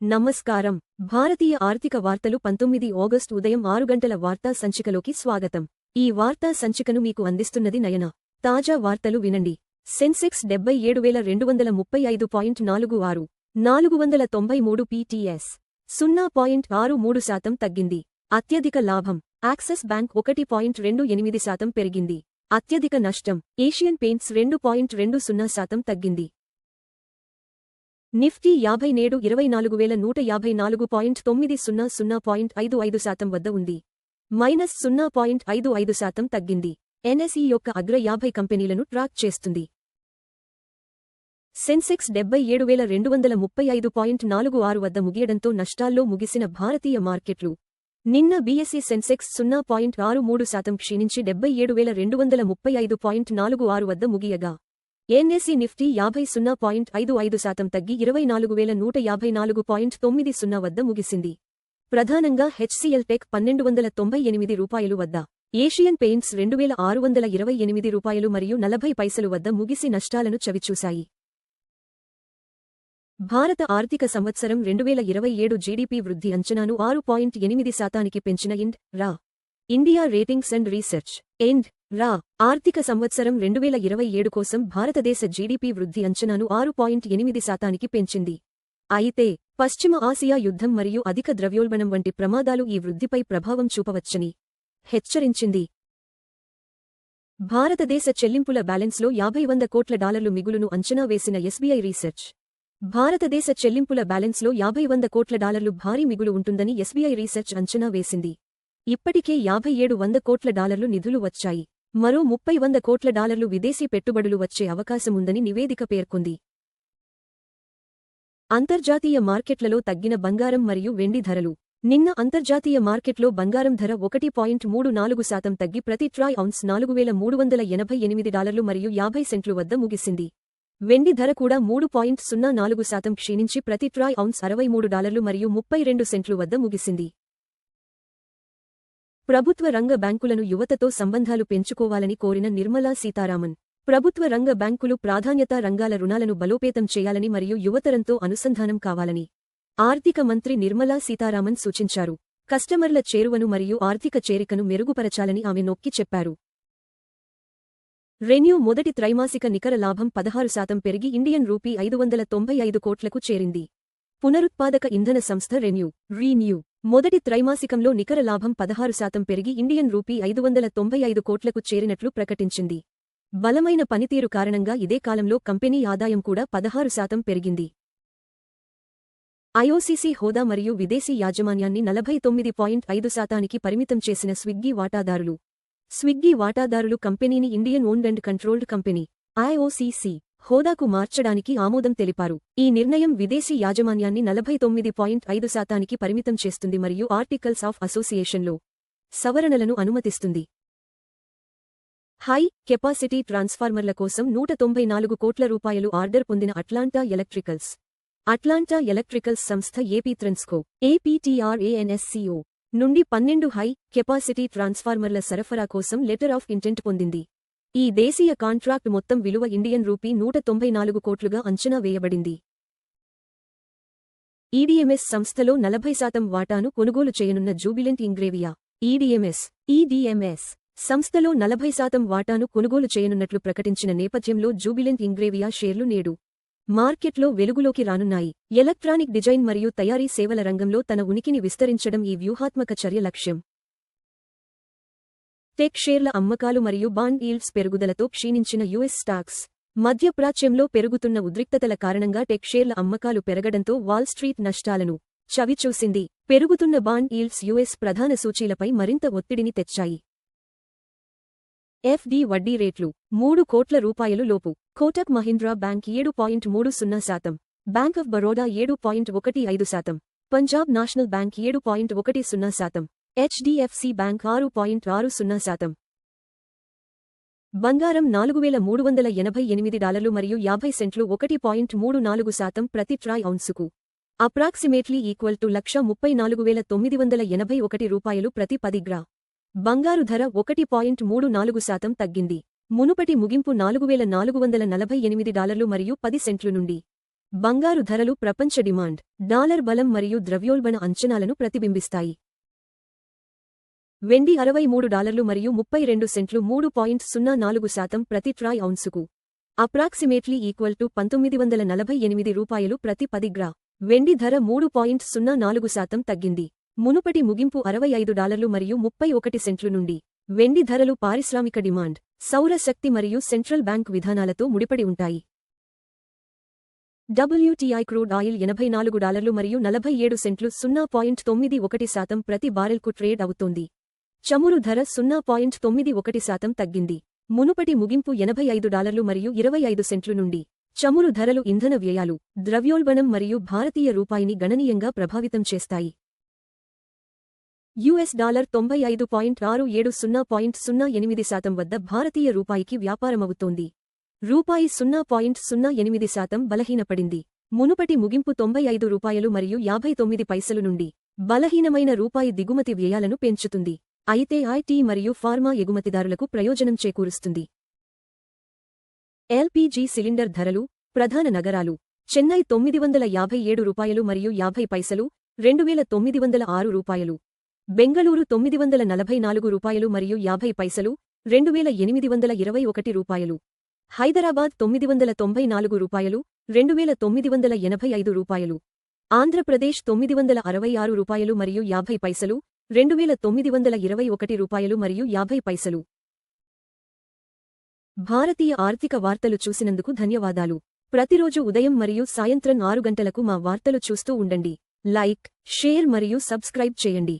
నమస్కారం. భారతీయ ఆర్థిక వార్తలు 19 ఆగస్టు ఉదయం 6 గంటల వార్తా సంచికలోకి స్వాగతం. ఈ వార్తా సంచికను మీకు అందిస్తున్నది నయన. తాజా వార్తలు వినండి. సెన్సెక్స్ 77,235.46 493 pts 0.63% తగ్గింది. అత్యధిక లాభం యాక్సిస్ బ్యాంక్ 1.28% పెరిగింది. అత్యధిక నష్టం ఏషియన్ పెయింట్స్ 2.20% తగ్గింది. నిఫ్టీ 50 నేడు 24,154.90 0.55% వద్ద ఉంది. -0.55% తగ్గింది. ఎన్ఎస్ఈ యొక్క అగ్ర 50 కంపెనీలను ట్రాక్ చేస్తుంది. సెన్సెక్స్ 77,235.46 వద్ద ముగియడంతో నష్టాల్లో ముగిసిన భారతీయ మార్కెట్లు. నిన్న బీఎస్ఈ సెన్సెక్స్ 0.63% క్షీణించి 77,235.46 వద్ద ముగియగా, ఎన్ఎస్ఈ నిఫ్టీ 50 0.55% తగ్గి 24,154.90 వద్ద ముగిసింది. ప్రధానంగా హెచ్సిఎల్ టెక్ 1,298 రూపాయలు వద్ద, ఏషియన్ పెయింట్స్ 2,628 రూపాయలు మరియు 40 పైసలు వద్ద ముగిసి నష్టాలను చవిచూశాయి. భారత ఆర్థిక సంవత్సరం 2027 జీడీపీ వృద్ధి అంచనాను 6.8%కి పెంచిన ఇండియా రేటింగ్స్ అండ్ రీసెర్చ్ ఆర్థిక సంవత్సరం 2027 కోసం భారతదేశ జీడీపీ వృద్ధి అంచనాను 6.8%కి పెంచింది. అయితే పశ్చిమ ఆసియా యుద్ధం మరియు అధిక ద్రవ్యోల్బణం వంటి ప్రమాదాలు ఈ వృద్ధిపై ప్రభావం చూపవచ్చని హెచ్చరించింది. భారతదేశ చెల్లింపుల బ్యాలెన్స్లో $50,100 కోట్ల మిగులును అంచనా వేసిన ఎస్బీఐ రీసెర్చ్. భారతదేశ చెల్లింపుల బ్యాలెన్స్లో $50,100 కోట్ల భారీ మిగులు ఉంటుందని ఎస్బీఐ రీసెర్చ్ అంచనా వేసింది. ఇప్పటికే $57,100 కోట్ల నిధులు వచ్చాయి. మరో $30,100 కోట్ల విదేశీ పెట్టుబడులు వచ్చే అవకాశముందని నివేదిక పేర్కొంది. అంతర్జాతీయ మార్కెట్లలో తగ్గిన బంగారం మరియు వెండి ధరలు. నిన్న అంతర్జాతీయ మార్కెట్లో బంగారం ధర 1.34% తగ్గి ప్రతి ట్రాయ్ ఔన్స్ $4,388 మరియు 50 సెంట్లు వద్ద ముగిసింది. వెండి ధర కూడా 3.04% క్షీణించి ప్రతి ట్రాయ్ ఔన్స్ $63 మరియు 32 సెంట్లు వద్ద ముగిసింది. ప్రభుత్వ రంగ బ్యాంకులను యువతతో సంబంధాలు పెంచుకోవాలని కోరిన నిర్మలా సీతారామన్. ప్రభుత్వ రంగ బ్యాంకులు ప్రాధాన్యతా రంగాల రుణాలను బలోపేతం చేయాలని మరియు యువతరంతో అనుసంధానం కావాలని ఆర్థిక మంత్రి నిర్మలా సీతారామన్ సూచించారు. కస్టమర్ల చేరువను మరియు ఆర్థిక చేరికను మెరుగుపరచాలని ఆమె నొక్కి చెప్పారు. రెన్యూ మొదటి త్రైమాసిక నికర లాభం 16% పెరిగి ఇండియన్ రూపీ 595 కోట్లకు చేరింది. పునరుత్పాదక ఇంధన సంస్థ రీన్యూ మొదటి త్రైమాసికంలో నికర లాభం 16% పెరిగి ఇండియన్ రూపీ 595 కోట్లకు చేరినట్లు ప్రకటించింది. బలమైన పనితీరు కారణంగా ఇదే కాలంలో కంపెనీ ఆదాయం కూడా 16% పెరిగింది. ఐఓసీసీ హోదా మరియు విదేశీ యాజమాన్యాన్ని 49.5%కి పరిమితం చేసిన స్విగ్గీ వాటాదారులు కంపెనీని Indian owned and controlled company IOCC హోదాకు మార్చడానికి ఆమోదం తెలిపారు. ఈ నిర్ణయం విదేశీ యాజమాన్యాన్ని 49.5%కి పరిమితం చేస్తుంది మరియు ఆర్టికల్స్ ఆఫ్ అసోసియేషన్లో సవరణలను అనుమతిస్తుంది. హై కెపాసిటీ ట్రాన్స్ఫార్మర్ల కోసం $194 కోట్ల ఆర్డర్ పొందిన అట్లాంటా ఎలక్ట్రికల్స్ సంస్థ ఏపీట్రాన్స్కో APTRANSCO నుండి 12 హై కెపాసిటీ ట్రాన్స్ఫార్మర్ల సరఫరా కోసం లెటర్ ఆఫ్ ఇంటెంట్ పొందింది. ఈ దేశీయ కాంట్రాక్ట్ మొత్తం విలువ ఇండియన్ రూపీ 194 కోట్లుగా అంచనా వేయబడింది. ఈడీఎంఎస్ సంస్థలో 40% వాటాను కొనుగోలు చేయనున్న జూబిలెంట్ ఇంగ్రేవియా ఈడీఎంఎస్ సంస్థలో 40% వాటాను కొనుగోలు చేయనున్నట్లు ప్రకటించిన నేపథ్యంలో జూబిలెంట్ ఇంగ్రేవియా షేర్లు నేడు మార్కెట్లో వెలుగులోకి రానున్నాయి. ఎలక్ట్రానిక్ డిజైన్ మరియు తయారీ సేవల రంగంలో తన ఉనికిని విస్తరించడం ఈ వ్యూహాత్మక చర్య లక్ష్యం. టెక్ షేర్ల అమ్మకాలు మరియు బాండ్ ఈల్డ్స్ పెరుగుదలతో క్షీణించిన యుఎస్ స్టాక్స్. మధ్యప్రాచ్యంలో పెరుగుతున్న ఉద్రిక్తతల కారణంగా టెక్ షేర్ల అమ్మకాలు పెరగడంతో వాల్స్ట్రీట్ నష్టాలను చవిచూసింది. పెరుగుతున్న బాండ్ ఈల్డ్స్ యుఎస్ ప్రధాన సూచీలపై మరింత ఒత్తిడిని తెచ్చాయి. ఎఫ్డి వడ్డీ రేట్లు 3 కోట్ల రూపాయలు లోపు. Kotak Mahindra bank 7.30%, bank of Baroda 7.15%, Punjab national bank 7.10%, HDFC bank 6.60%. బంగారం $4,388 మరియు 50 సెంట్లు 1.34% ప్రతి ట్రాయ్ ఔన్సుకు. అప్రాక్సిమేట్లీ ఈక్వల్ టు 134,981 రూపాయలు ప్రతి 10 గ్రా. బంగారు ధర 1.34% తగ్గింది. మునుపటి ముగింపు $4,448 మరియు 10 సెంట్లు నుండి బంగారు ధరలు ప్రపంచ డిమాండ్, డాలర్ బలం మరియు ద్రవ్యోల్బణ అంచనాలను ప్రతిబింబిస్తాయి. వెండి $63 మరియు 32 సెంట్లు 3.04% ప్రతి ట్రాయ్ ఔన్సుకు. అప్రాక్సిమేట్లీ ఈక్వల్ టు $1948 ప్రతి 10 గ్రా. వెండి ధర 3.04% తగ్గింది. మునుపటి ముగింపు $65 మరియు 31 సెంట్లు నుండి. వెండి ధరలు పారిశ్రామిక డిమాండ్, సౌర శక్తి మరియు సెంట్రల్ బ్యాంక్ విధానాలతో ముడిపడి ఉంటాయి. WTI క్రూడ్ ఆయిల్ $84 మరియు 47 సెంట్లు 0.91% ప్రతి బారెల్కు ట్రేడ్ అవుతోంది. చమురు ధర 0.91% తగ్గింది. మునుపటి ముగింపు $85 మరియు 25 సెంట్లు నుండి. చమురు ధరలు ఇంధన వ్యయాలు, ద్రవ్యోల్బణం మరియు భారతీయ రూపాయిని గణనీయంగా ప్రభావితం చేస్తాయి. $95.67 0.08% వద్ద భారతీయ రూపాయికి వ్యాపారమవుతోంది. రూపాయి 0.08% బలహీనపడింది. మునుపటి ముగింపు $95 మరియు 59 పైసలు నుండి. బలహీనమైన రూపాయి దిగుమతి వ్యయాలను పెంచుతుంది, అయితే ఐటీ మరియు ఫార్మా ఎగుమతిదారులకు ప్రయోజనం చేకూరుస్తుంది. ఎల్పీజీ సిలిండర్ ధరలు, ప్రధాన నగరాలు. చెన్నై $957 మరియు 50 పైసలు, 2906 రూపాయలు. బెంగళూరు $944 మరియు 50 పైసలు, 2821 రూపాయలు. హైదరాబాద్ $994, 2985 రూపాయలు. ఆంధ్రప్రదేశ్ $966 మరియు 50 పైసలు, 2921 రూపాయలు మరియు 50 పైసలు. భారతీయ ఆర్థిక వార్తలు చూసినందుకు ధన్యవాదాలు. ప్రతిరోజు ఉదయం మరియు సాయంత్రం 6 గంటలకు మా వార్తలు చూస్తూ ఉండండి. లైక్, షేర్ మరియు సబ్స్క్రైబ్ చేయండి.